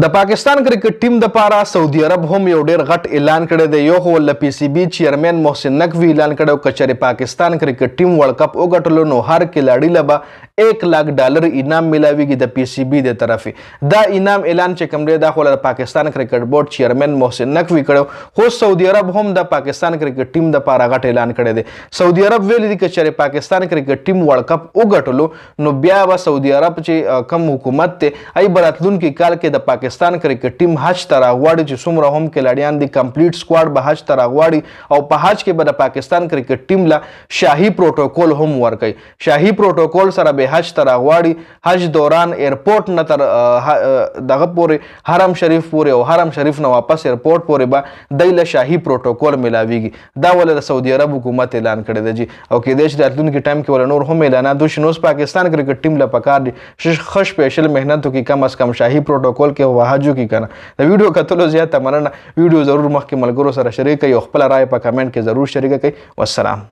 د پاکستان کرکټ ټیم د پاره سعودي عرب هم یو ډیر غټ اعلان کړی دی. یو خو ول پی سی بي چیرمن محسن نقوی اعلان کړو کچره پاکستان کرکټ ټیم ورلد کپ وګټلو نو هر کلاړي لبا $1,00,000 انعام ملاويږي د پی سی بي د طرفه. دا انعام اعلان چې کوم دی دا خو د پاکستان کرکټ بورډ چیرمن محسن نقوی کړو. خو سعودي عرب هم د پاکستان کرکټ ټیم د پاره غټ اعلان کړی دی. سعودي عرب ویل دي کچره پاکستان کرکټ ټیم ورلد کپ وګټلو نو بیا به سعودي عرب چې کم حکومت ته ای براتلونکو کال کې د پاکستان کرکټ ټیم حج ته راغواړي چې څومره هم کلاړیان دي کمپلیټ سکواډ به حج ته راغواړي او په حج کې به د پاکستان کرکټ ټیم لا شاهي پروتوکول هم ورکوي. شاهي پروتوکول سره به حج ته راغواړي. حج دوران ایرپورټ نه تر دغه پورې حرم شریف پورې او حرم شریف نه واپس ایرپورټ پورې به دایله شاهي پروتوکول ملاويږي. دا ول د سعودي عرب حکومت اعلان کړی دی او کې د راتلونکي ټایم کې ول نور هم اعلانات وشي. نو پاکستان کرکټ ټیم لا پکار دي خش سپیشل مهنت کی کم از کم شاهي پروتوکول کې وهاجو کی کنه. د ویډیو کتلو زیاته مننه. ویډیو ضرور مخکې ملګرو سره شریک کړئ او خپل رائے په کمنټ کې ضرور شریک کړئ. والسلام.